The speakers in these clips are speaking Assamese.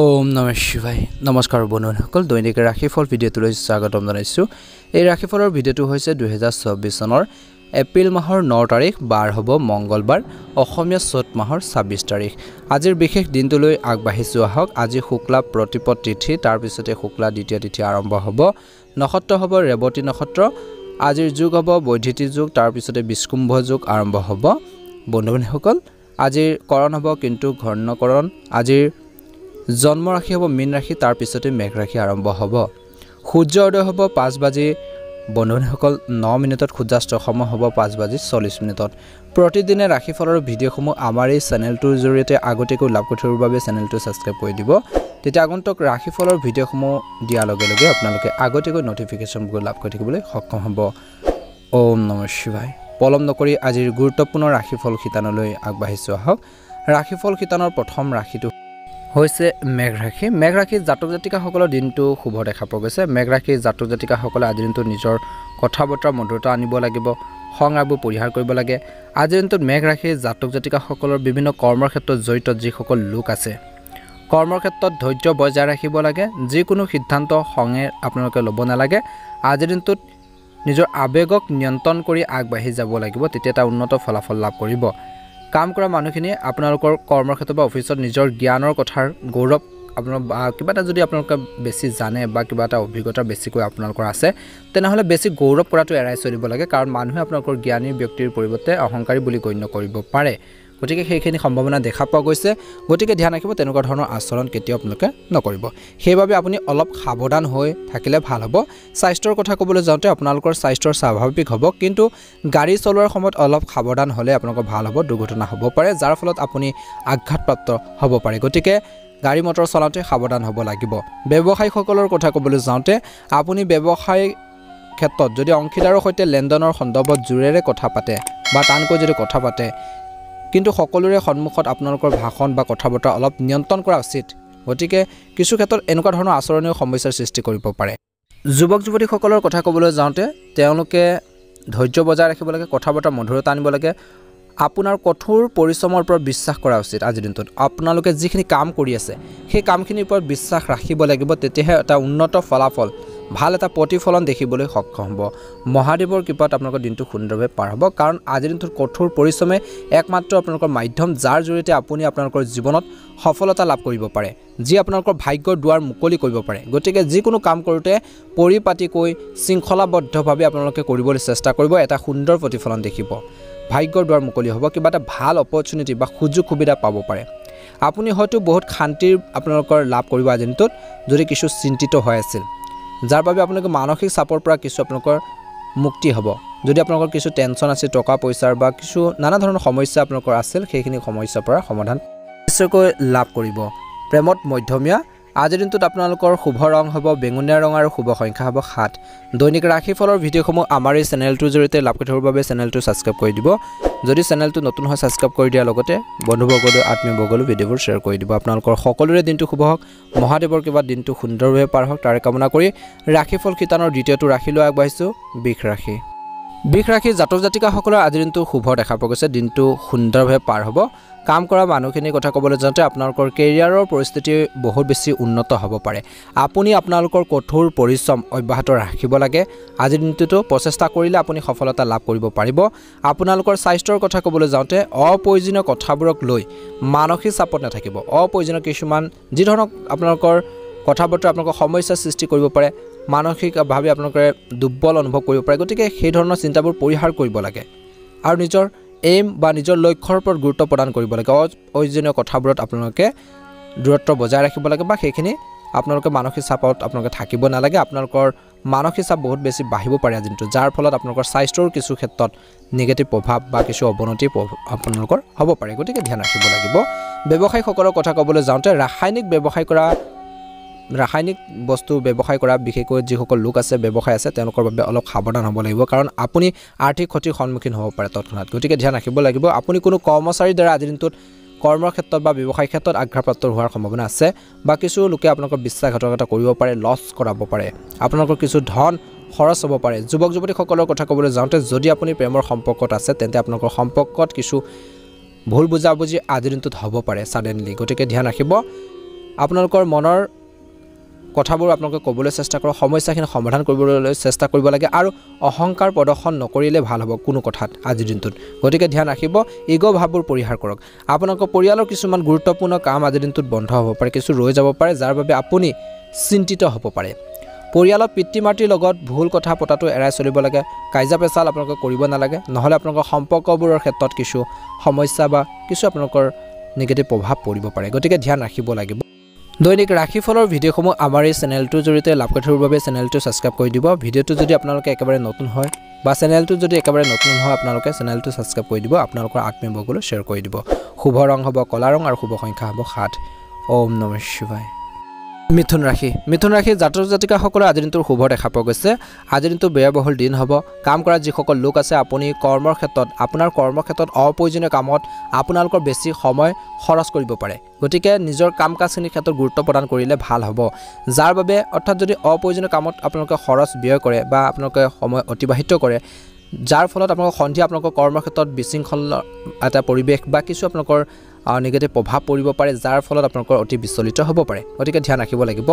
ওম নমঃ শিৱায় নমস্কাৰ বন্ধুসকল দৈনিক ৰাশিফল ভিডিঅ'টোলৈ স্বাগতম জনাইছোঁ। এই ৰাশিফলৰ ভিডিঅ'টো হৈছে 2024 চনৰ এপ্ৰিল মাহৰ 9 তাৰিখ বাৰ হ'ব মঙ্গলবাৰ অসমীয়া চ'ত মাহৰ 26 তাৰিখ। আজিৰ বিশেষ দিনটোলৈ আগবাঢ়িছোঁ আহক। আজি শুক্লা প্ৰতিপদ তিথি, তাৰ পিছতে শুক্লা দ্বিতীয় তিথি আৰম্ভ হ'ব। নক্ষত্ৰ হ'ব ৰেৱতী নক্ষত্ৰ। আজিৰ যুগ হ'ব বৈধিতী যুগ, তাৰ পিছতে বিষ্কুম্ভ যুগ আৰম্ভ হ'ব। বন্ধুসকল আজিৰ কৰণ হ'ব কিন্তু ঘৰ্ণকৰণ। আজিৰ জন্ম ৰাশি হ'ব মীন ৰাশি, তাৰ পিছতে মেঘ ৰাশি আৰম্ভ হ'ব। সূৰ্য উদয় হ'ব 5:52 সূৰ্যাস্ত সময় হ'ব 5:40। প্ৰতিদিনে ৰাশিফলৰ ভিডিঅ'সমূহ আমাৰ এই চেনেলটোৰ জৰিয়তে আগতীয়াকৈ লাভ কৰি থকাৰ বাবে চেনেলটো ছাবস্ক্ৰাইব কৰি দিব। তেতিয়া আগন্তুক ৰাশিফলৰ ভিডিঅ'সমূহ দিয়াৰ লগে লগে আপোনালোকে আগতীয়াকৈ নটিফিকেশ্যনবোৰ লাভ কৰি থাকিবলৈ সক্ষম হ'ব। ওম নমঃ শিৱায়। পলম নকৰি আজিৰ গুৰুত্বপূৰ্ণ ৰাশিফল শিতানলৈ আগবাঢ়িছোঁ আহক। ৰাশিফল শিতানৰ প্ৰথম ৰাশিটো হৈছে মেঘ ৰাশি। মেঘ ৰাশিৰ জাতক জাতিকাসকলৰ দিনটো শুভ দেখা পোৱা গৈছে। মেঘ ৰাশিৰ জাতক জাতিকাসকলে আজিৰ দিনটোত নিজৰ কথা বতৰা মধুৰতা আনিব লাগিব, খং ৰাগবোৰ পৰিহাৰ কৰিব লাগে। আজিৰ দিনটোত মেঘ ৰাশিৰ জাতক জাতিকাসকলৰ বিভিন্ন কৰ্মৰ ক্ষেত্ৰত জড়িত যিসকল লোক আছে, কৰ্মৰ ক্ষেত্ৰত ধৈৰ্য বজাই ৰাখিব লাগে। যিকোনো সিদ্ধান্ত খঙে আপোনালোকে ল'ব নালাগে। আজিৰ দিনটোত নিজৰ আৱেগক নিয়ন্ত্ৰণ কৰি আগবাঢ়ি যাব লাগিব, তেতিয়া এটা উন্নত ফলাফল লাভ কৰিব। কাম কৰা মানুহখিনিয়ে আপোনালোকৰ কৰ্মৰ ক্ষেত্ৰত বা অফিচত নিজৰ জ্ঞানৰ কথাৰ গৌৰৱ আপোনাৰ কিবা এটা যদি আপোনালোকে বেছি জানে বা কিবা এটা অভিজ্ঞতা বেছিকৈ আপোনালোকৰ আছে, তেনেহ'লে বেছি গৌৰৱ কৰাটো এৰাই চলিব লাগে। কাৰণ মানুহে আপোনালোকৰ জ্ঞানী ব্যক্তিৰ পৰিৱৰ্তে অহংকাৰী বুলি গণ্য কৰিব পাৰে। গতিকে সেইখিনি সম্ভাৱনা দেখা পোৱা গৈছে। গতিকে ধ্যান ৰাখিব, তেনেকুৱা ধৰণৰ আচৰণ কেতিয়াও আপোনালোকে নকৰিব। সেইবাবে আপুনি অলপ সাৱধান হৈ থাকিলে ভাল হ'ব। স্বাস্থ্যৰ কথা ক'বলৈ যাওঁতে আপোনালোকৰ স্বাস্থ্য স্বাভাৱিক হ'ব, কিন্তু গাড়ী চলোৱাৰ সময়ত অলপ সাৱধান হ'লে আপোনালোকৰ ভাল হ'ব। দুৰ্ঘটনা হ'ব পাৰে, যাৰ ফলত আপুনি আঘাতপ্ৰাপ্ত হ'ব পাৰে। গতিকে গাড়ী মটৰ চলাওঁতে সাৱধান হ'ব লাগিব। ব্যৱসায়ীসকলৰ কথা ক'বলৈ যাওঁতে আপুনি ব্যৱসায় ক্ষেত্ৰত যদি অংশীদাৰৰ সৈতে লেনদেনৰ সন্দৰ্ভত জোৰেৰে কথা পাতে বা টানকৈ যদি কথা পাতে, কিন্তু সকলোৰে সন্মুখত আপোনালোকৰ ভাষণ বা কথা বতৰা অলপ নিয়ন্ত্ৰণ কৰা উচিত। গতিকে কিছু ক্ষেত্ৰত এনেকুৱা ধৰণৰ আচৰণীয় সমস্যাৰ সৃষ্টি কৰিব পাৰে। যুৱক যুৱতীসকলৰ কথা ক'বলৈ যাওঁতে তেওঁলোকে ধৈৰ্য বজাই ৰাখিব লাগে, কথা বতৰা মধুৰতা আনিব লাগে। আপোনাৰ কঠোৰ পৰিশ্ৰমৰ ওপৰত বিশ্বাস কৰা উচিত। আজিৰ দিনটোত আপোনালোকে যিখিনি কাম কৰি আছে সেই কামখিনিৰ ওপৰত বিশ্বাস ৰাখিব লাগিব, তেতিয়াহে এটা উন্নত ফলাফল, ভাল এটা প্ৰতিফলন দেখিবলৈ সক্ষম হ'ব। মহাদেৱৰ কৃপাত আপোনালোকৰ দিনটো সুন্দৰভাৱে পাৰ হ'ব। কাৰণ আজিৰ দিনটোত কঠোৰ পৰিশ্ৰমে একমাত্ৰ আপোনালোকৰ মাধ্যম, যাৰ জৰিয়তে আপুনি আপোনালোকৰ জীৱনত সফলতা লাভ কৰিব পাৰে, যি আপোনালোকৰ ভাগ্যৰ দুৱাৰ মুকলি কৰিব পাৰে। গতিকে যিকোনো কাম কৰোঁতে পৰিপাটিকৈ শৃংখলাবদ্ধভাৱে আপোনালোকে কৰিবলৈ চেষ্টা কৰিব, এটা সুন্দৰ প্ৰতিফলন দেখিব। ভাগ্যৰ দুৱাৰ মুকলি হ'ব, কিবা এটা ভাল অপৰচুনিটি বা সুযোগ সুবিধা পাব পাৰে। আপুনি হয়তো বহুত শান্তিৰ আপোনালোকৰ লাভ কৰিব আজিৰ দিনটোত, যদি কিছু চিন্তিত হৈ আছিল, যাৰ বাবে আপোনালোকে মানসিক চাপৰ পৰা কিছু আপোনালোকৰ মুক্তি হ'ব। যদি আপোনালোকৰ কিছু টেনশ্যন আছিল, টকা পইচাৰ বা কিছু নানা ধৰণৰ সমস্যা আপোনালোকৰ আছিল, সেইখিনি সমস্যাৰ পৰা সমাধান নিশ্চয়কৈ লাভ কৰিব। প্ৰেমত মধ্যমীয়া। আজিৰ দিনটোত আপোনালোকৰ শুভ ৰং হ'ব বেঙুনীয়া ৰং আৰু শুভ সংখ্যা হ'ব 7। দৈনিক ৰাশিফলৰ ভিডিঅ'সমূহ আমাৰ এই চেনেলটোৰ জৰিয়তে লাভ কৰি থকাৰ বাবে চেনেলটো ছাবস্ক্ৰাইব কৰি দিব। যদি চেনেলটো নতুন হয় ছাবস্ক্ৰাইব কৰি দিয়াৰ লগতে বন্ধুবৰ্গলৈ আত্মীয়বৰ্গলৈ ভিডিঅ'বোৰ শ্বেয়াৰ কৰি দিব। আপোনালোকৰ সকলোৰে দিনটো শুভ হওক, মহাদেৱৰ কৃপাত দিনটো সুন্দৰভাৱে পাৰ হওক, তাৰে কামনা কৰি ৰাশিফল শিতানৰ দ্বিতীয়টো ৰাশিলৈ আগবাঢ়িছোঁ, বৃষ ৰাশি। বৃষ ৰাশিৰ জাতক জাতিকাসকলৰ আজিৰ দিনটো শুভ দেখা পোৱা গৈছে। দিনটো সুন্দৰভাৱে পাৰ হ'ব। কাম কৰা মানুহখিনিৰ কথা ক'বলৈ যাওঁতে আপোনালোকৰ কেৰিয়াৰৰ পৰিস্থিতি বহুত বেছি উন্নত হ'ব পাৰে। আপুনি আপোনালোকৰ কঠোৰ পৰিশ্ৰম অব্যাহত ৰাখিব লাগে। আজিৰ দিনটোতো প্ৰচেষ্টা কৰিলে আপুনি সফলতা লাভ কৰিব পাৰিব। আপোনালোকৰ স্বাস্থ্যৰ কথা ক'বলৈ যাওঁতে অপ্ৰয়োজনীয় কথাবোৰক লৈ মানসিক চাপত নাথাকিব। অপ্ৰয়োজনীয় কিছুমান যি ধৰণক আপোনালোকৰ কথা বতৰা আপোনালোকৰ সমস্যাৰ সৃষ্টি কৰিব পাৰে, মানসিকভাৱে আপোনালোকে দুৰ্বল অনুভৱ কৰিব পাৰে। গতিকে সেই ধৰণৰ চিন্তাবোৰ পৰিহাৰ কৰিব লাগে আৰু নিজৰ এইম বা নিজৰ লক্ষ্যৰ ওপৰত গুৰুত্ব প্ৰদান কৰিব লাগে। অপ্ৰয়োজনীয় কথাবোৰত আপোনালোকে দূৰত্ব বজাই ৰাখিব লাগে বা সেইখিনি আপোনালোকে মানসিক চাপত আপোনালোকে থাকিব নালাগে। আপোনালোকৰ মানসিক চাপ বহুত বেছি বাঢ়িব পাৰে আজিৰ দিনটোত, যাৰ ফলত আপোনালোকৰ স্বাস্থ্যৰ কিছু ক্ষেত্ৰত নিগেটিভ প্ৰভাৱ বা কিছু অৱনতি আপোনালোকৰ হ'ব পাৰে। গতিকে ধ্যান ৰাখিব লাগিব। ব্যৱসায়ীসকলৰ কথা ক'বলৈ যাওঁতে ৰাসায়নিক বস্তু ব্যৱসায় কৰা বিশেষকৈ যিসকল লোক আছে, ব্যৱসায় আছে, তেওঁলোকৰ বাবে অলপ সাৱধান হ'ব লাগিব। কাৰণ আপুনি আৰ্থিক ক্ষতিৰ সন্মুখীন হ'ব পাৰে তৎক্ষণাত। গতিকে ধ্যান ৰাখিব লাগিব। আপুনি কোনো কৰ্মচাৰীৰ দ্বাৰা আজিৰ দিনটোত কৰ্মৰ ক্ষেত্ৰত বা ব্যৱসায় ক্ষেত্ৰত আঘাতপ্ৰাপ্ত হোৱাৰ সম্ভাৱনা আছে, বা কিছু লোকে আপোনালোকৰ বিশ্বাসঘাতকতা কৰিব পাৰে, লছ কৰাব পাৰে, আপোনালোকৰ কিছু ধন খৰচ হ'ব পাৰে। যুৱক যুৱতীসকলৰ কথা ক'বলৈ যাওঁতে যদি আপুনি প্ৰেমৰ সম্পৰ্কত আছে, তেন্তে আপোনালোকৰ সম্পৰ্কত কিছু ভুল বুজাবুজি আজিৰ দিনটোত হ'ব পাৰে ছাডেনলি। গতিকে ধ্যান ৰাখিব। আপোনালোকৰ মনৰ কথাবোৰ আপোনালোকে ক'বলৈ চেষ্টা কৰক সমস্যাখিনি সমাধান কৰিবলৈ চেষ্টা কৰিব লাগে আৰু অহংকাৰ প্ৰদৰ্শন নকৰিলে ভাল হ'ব কোনো কথাত আজিৰ দিনটোত গতিকে ধ্যান ৰাখিব ইগ' ভাৱবোৰ পৰিহাৰ কৰক আপোনালোকৰ পৰিয়ালৰ কিছুমান গুৰুত্বপূৰ্ণ কাম আজিৰ দিনটোত বন্ধ হ'ব পাৰে কিছু ৰৈ যাব পাৰে যাৰ বাবে আপুনি চিন্তিত হ'ব পাৰে পৰিয়ালৰ পিতৃ মাতৃৰ লগত ভুল কথা পতাটো এৰাই চলিব লাগে কাইজা পেচাল আপোনালোকে কৰিব নালাগে নহ'লে আপোনালোকৰ সম্পৰ্কবোৰৰ ক্ষেত্ৰত কিছু সমস্যা বা কিছু আপোনালোকৰ নিগেটিভ প্ৰভাৱ পৰিব পাৰে গতিকে ধ্যান ৰাখিব লাগিব দৈনিক ৰাশিফলৰ ভিডিঅ'সমূহ আমাৰ এই চেনেলটোৰ জৰিয়তে লাভ কৰি থকাৰ বাবে চেনেলটো ছাবস্ক্ৰাইব কৰি দিব ভিডিঅ'টো যদি আপোনালোকে একেবাৰে নতুন হয় বা চেনেলটো যদি একেবাৰে নতুন হয় আপোনালোকে চেনেলটো ছাবস্ক্ৰাইব কৰি দিব আপোনালোকৰ আত্মীয়সকললৈ শ্বেয়াৰ কৰি দিব শুভ ৰং হ'ব কলা ৰং আৰু শুভ সংখ্যা হ'ব 7 ওম নমঃ শিৱায় মিথুন ৰাশি জাতক জাতিকাসকলৰ আজিৰ দিনটোৰ শুভ দেখা পোৱা গৈছে আজিৰ দিনটো ব্যয়বহুল দিন হ'ব কাম কৰা যিসকল লোক আছে আপুনি আপোনাৰ কৰ্মক্ষেত্ৰত অপ্ৰয়োজনীয় কামত আপোনালোকৰ বেছি সময় খৰচ কৰিব পাৰে গতিকে নিজৰ কাম কাজখিনিৰ ক্ষেত্ৰত গুৰুত্ব প্ৰদান কৰিলে ভাল হ'ব যাৰ বাবে অৰ্থাৎ যদি অপ্ৰয়োজনীয় কামত আপোনালোকে খৰচ ব্যয় কৰে বা আপোনালোকে সময় অতিবাহিত কৰে যাৰ ফলত আপোনালোকৰ সন্ধিয়া আপোনালোকৰ কৰ্মক্ষেত্ৰত বিশৃংখল এটা পৰিৱেশ বা কিছু আপোনালোকৰ নিগেটিভ প্ৰভাৱ পৰিব পাৰে যাৰ ফলত আপোনালোকৰ অতি বিচলিত হ'ব পাৰে গতিকে ধ্যান ৰাখিব লাগিব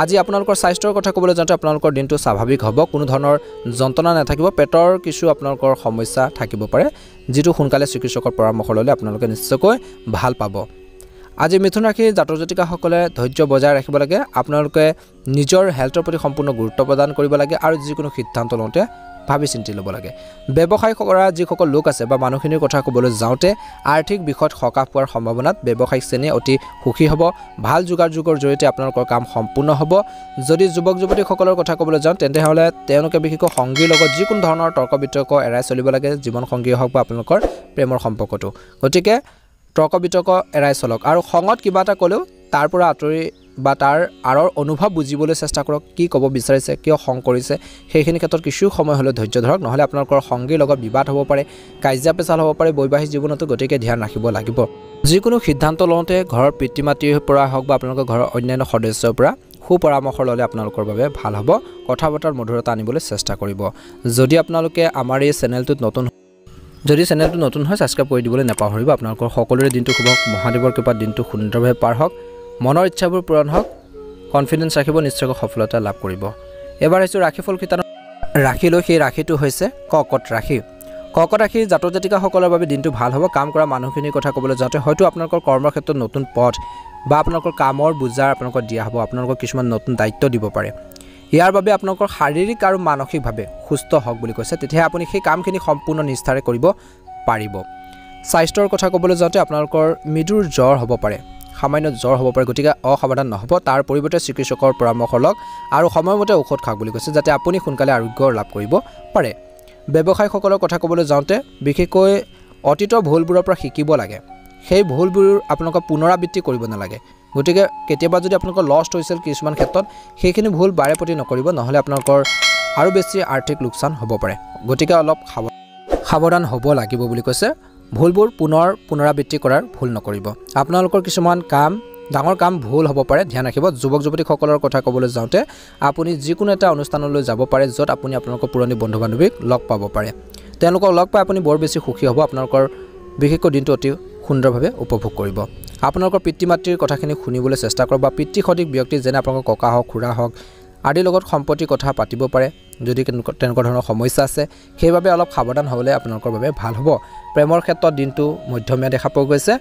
আজি আপোনালোকৰ স্বাস্থ্যৰ কথা ক'বলৈ যাওঁতে আপোনালোকৰ দিনটো স্বাভাৱিক হ'ব কোনো ধৰণৰ যন্ত্ৰণা নাথাকিব পেটৰ কিছু আপোনালোকৰ সমস্যা থাকিব পাৰে যিটো সোনকালে চিকিৎসকৰ পৰামৰ্শ ল'লে আপোনালোকে নিশ্চয়কৈ ভাল পাব আজি মিথুন ৰাশিৰ জাতক জাতিকাসকলে ধৈৰ্য বজাই ৰাখিব লাগে আপোনালোকে নিজৰ হেল্থৰ প্ৰতি সম্পূৰ্ণ গুৰুত্ব প্ৰদান কৰিব লাগে আৰু যিকোনো সিদ্ধান্ত লওঁতে ভাবি চিন্তি ল'ব লাগে ব্যৱসায় কৰা যিসকল লোক আছে বা মানুহখিনিৰ কথা ক'বলৈ যাওঁতে আৰ্থিক বিষয়ত সকাহ পোৱাৰ সম্ভাৱনাত ব্যৱসায়িক শ্ৰেণী অতি সুখী হ'ব ভাল যোগাযোগৰ জৰিয়তে আপোনালোকৰ কাম সম্পূৰ্ণ হ'ব যদি যুৱক যুৱতীসকলৰ কথা ক'বলৈ যাওঁ তেন্তেহ'লে তেওঁলোকে বিশেষকৈ সংগীৰ লগত যিকোনো ধৰণৰ তৰ্ক বিতৰ্ক এৰাই চলিব লাগে জীৱন সংগী হওক বা আপোনালোকৰ প্ৰেমৰ সম্পৰ্কটো গতিকে তৰ্ক বিতৰ্ক এৰাই চলক আৰু খঙত কিবা এটা ক'লেও তাৰ পৰা আঁতৰি বা তাৰ আৰৰ অনুভৱ বুজিবলৈ চেষ্টা কৰক কি ক'ব বিচাৰিছে কিয় খং কৰিছে সেইখিনি ক্ষেত্ৰত কিছু সময় হ'লে ধৈৰ্য ধৰক নহ'লে আপোনালোকৰ সংগীৰ লগত বিবাদ হ'ব পাৰে কাজিয়া পেচাল হ'ব পাৰে বৈবাহিক জীৱনতো গতিকে ধ্যান ৰাখিব লাগিব যিকোনো সিদ্ধান্ত লওঁতে ঘৰৰ পিতৃ মাতৃৰ পৰা হওক বা আপোনালোকৰ ঘৰৰ অন্যান্য সদস্যৰ পৰা সুপৰামৰ্শ ল'লে আপোনালোকৰ বাবে ভাল হ'ব কথা বতৰাৰ মধুৰতা আনিবলৈ চেষ্টা কৰিব যদি আপোনালোকে আমাৰ এই চেনেলটোত নতুন হয় ছাবস্ক্ৰাইব কৰি দিবলৈ নাপাহৰিব আপোনালোকৰ সকলোৰে দিনটো শুভ হওক মহাদেৱৰ কৃপাত দিনটো সুন্দৰভাৱে পাৰ হওক মনৰ ইচ্ছাবোৰ পূৰণ হওক কনফিডেন্স ৰাখিব নিশ্চয়কৈ সফলতা লাভ কৰিব এবাৰ হৈছে ৰাশিফল কিতাপ ৰাখিলৈ সেই ৰাশিটো হৈছে কৰ্কট ৰাশিৰ জাতক জাতিকাসকলৰ বাবে দিনটো ভাল হ'ব কাম কৰা মানুহখিনিৰ কথা ক'বলৈ যাওঁতে হয়তো আপোনালোকৰ কৰ্মৰ ক্ষেত্ৰত নতুন পথ বা আপোনালোকৰ কামৰ বুজাৰ আপোনালোকক দিয়া হ'ব আপোনালোকৰ কিছুমান নতুন দায়িত্ব দিব পাৰে ইয়াৰ বাবে আপোনালোকৰ শাৰীৰিক আৰু মানসিকভাৱে সুস্থ হওক বুলি কৈছে তেতিয়া আপুনি সেই কামখিনি সম্পূৰ্ণ নিষ্ঠাৰে কৰিব পাৰিব স্বাস্থ্যৰ কথা ক'বলৈ যাওঁতে আপোনালোকৰ মৃদুৰ জ্বৰ হ'ব পাৰে সামান্য জ্বৰ হ'ব পাৰে গতিকে অসাৱধান নহ'ব তাৰ পৰিৱৰ্তে চিকিৎসকৰ পৰামৰ্শ লওক আৰু সময়মতে ঔষধ খাওক বুলি কৈছে যাতে আপুনি সোনকালে আৰোগ্য লাভ কৰিব পাৰে ব্যৱসায়ীসকলৰ কথা ক'বলৈ যাওঁতে বিশেষকৈ অতীতৰ ভুলবোৰৰ পৰা শিকিব লাগে সেই ভুলবোৰ আপোনালোকে পুনৰাবৃত্তি কৰিব নালাগে গতিকে কেতিয়াবা যদি আপোনালোকৰ লষ্ট হৈছিল কিছুমান ক্ষেত্ৰত সেইখিনি ভুল বাৰে প্ৰতি নকৰিব নহ'লে আপোনালোকৰ আৰু বেছি আৰ্থিক লোকচান হ'ব পাৰে গতিকে অলপ সাৱধান হ'ব লাগিব বুলি কৈছে ভুলবোৰ পুনৰাবৃত্তি কৰাৰ ভুল নকৰিব আপোনালোকৰ কিছুমান ডাঙৰ কাম ভুল হ'ব পাৰে ধ্যান ৰাখিব যুৱক যুৱতীসকলৰ কথা ক'বলৈ যাওঁতে আপুনি যিকোনো এটা অনুষ্ঠানলৈ যাব পাৰে য'ত আপুনি আপোনালোকৰ পুৰণি বন্ধু বান্ধৱীক লগ পাব পাৰে তেওঁলোকক লগ পাই আপুনি বৰ বেছি সুখী হ'ব আপোনালোকৰ বিশেষকৈ দিনটো অতি সুন্দৰভাৱে উপভোগ কৰিব আপোনালোকৰ পিতৃ মাতৃৰ কথাখিনি শুনিবলৈ চেষ্টা কৰক বা পিতৃ সদৃশ ব্যক্তি যেনে আপোনালোকৰ ককা হওক খুৰা হওক আদিৰ লগত সম্পত্তিৰ কথা পাতিব পাৰে যদি তেনেকুৱা ধৰণৰ সমস্যা আছে সেইবাবে অলপ সাৱধান হ'লে আপোনালোকৰ বাবে ভাল হ'ব প্ৰেমৰ ক্ষেত্ৰত দিনটো মধ্যমীয়া দেখা পোৱা গৈছে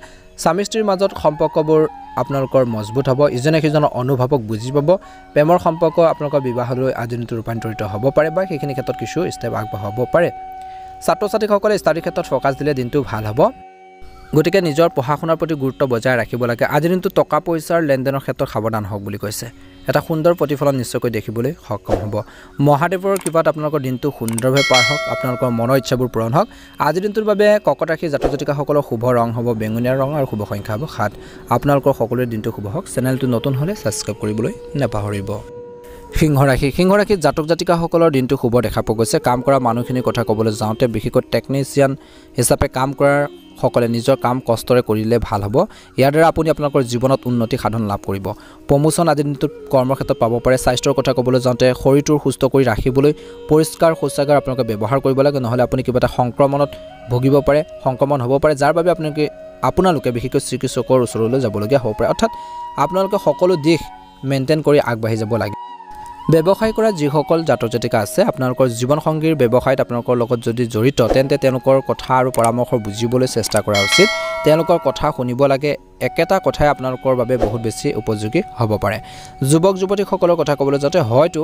স্বামী স্ত্ৰীৰ মাজত সম্পৰ্কবোৰ আপোনালোকৰ মজবুত হ'ব ইজনে সিজনৰ অনুভৱক বুজি পাব প্ৰেমৰ সম্পৰ্ক আপোনালোকৰ বিবাহলৈ আজিৰ দিনটো ৰূপান্তৰিত হ'ব পাৰে বা সেইখিনি ক্ষেত্ৰত কিছু ষ্টেপ আগবঢ়াব পাৰে ছাত্ৰ ছাত্ৰীসকলে ষ্টাডিৰ ক্ষেত্ৰত ফ'কাছ দিলে দিনটো ভাল হ'ব গতিকে নিজৰ পঢ়া শুনাৰ প্ৰতি গুৰুত্ব বজাই ৰাখিব লাগে আজিৰ দিনটো টকা পইচাৰ লেনদেনৰ ক্ষেত্ৰত সাৱধান হওক বুলি কৈছে এটা সুন্দৰ প্ৰতিফলন নিশ্চয়কৈ দেখিবলৈ সক্ষম হ'ব মহাদেৱৰ কৃপাত আপোনালোকৰ দিনটো সুন্দৰভাৱে পাৰ হওক আপোনালোকৰ মনৰ ইচ্ছাবোৰ পূৰণ হওক আজিৰ দিনটোৰ বাবে কৰ্কট ৰাশিৰ জাতক জাতিকাসকলৰ শুভ ৰং হ'ব বেঙুনীয়া ৰং আৰু শুভ সংখ্যা হ'ব 7 আপোনালোকৰ সকলোৰে দিনটো শুভ হওক চেনেলটো নতুন হ'লে ছাবস্ক্ৰাইব কৰিবলৈ নাপাহৰিব সিংহ ৰাশিৰ জাতক জাতিকাসকলৰ দিনটো শুভ দেখা পোৱা গৈছে কাম কৰা মানুহখিনিৰ কথা ক'বলৈ যাওঁতে বিশেষকৈ টেকনিচিয়ান হিচাপে কাম কৰাৰ সকলে নিজৰ কাম কষ্টৰে কৰিলে ভাল হ'ব ইয়াৰ দ্বাৰা আপুনি আপোনালোকৰ জীৱনত উন্নতি সাধন লাভ কৰিব প্ৰমোচন আজিৰ দিনটোত কৰ্মক্ষেত্ৰত পাব পাৰে স্বাস্থ্যৰ কথা ক'বলৈ যাওঁতে শৰীৰটোৰ সুস্থ কৰি ৰাখিবলৈ পৰিষ্কাৰ শৌচাগাৰ আপোনালোকে ব্যৱহাৰ কৰিব লাগে নহ'লে আপুনি কিবা এটা সংক্ৰমণ হ'ব পাৰে যাৰ বাবে আপোনালোকে আপোনালোকে বিশেষকৈ চিকিৎসকৰ ওচৰলৈ যাবলগীয়া হ'ব পাৰে অৰ্থাৎ আপোনালোকে সকলো দিশ মেইনটেইন কৰি আগবাঢ়ি যাব লাগে ব্যৱসায় কৰা যিসকল জাতক জাতিকা আছে আপোনালোকৰ জীৱন সংগীৰ ব্যৱসায়ত আপোনালোকৰ লগত যদি জড়িত তেন্তে তেওঁলোকৰ কথা আৰু পৰামৰ্শ বুজিবলৈ চেষ্টা কৰা উচিত তেওঁলোকৰ কথা শুনিব লাগে একেটা কথাই আপোনালোকৰ বাবে বহুত বেছি উপযোগী হ'ব পাৰে যুৱক যুৱতীসকলৰ কথা ক'বলৈ যাওঁতে হয়তো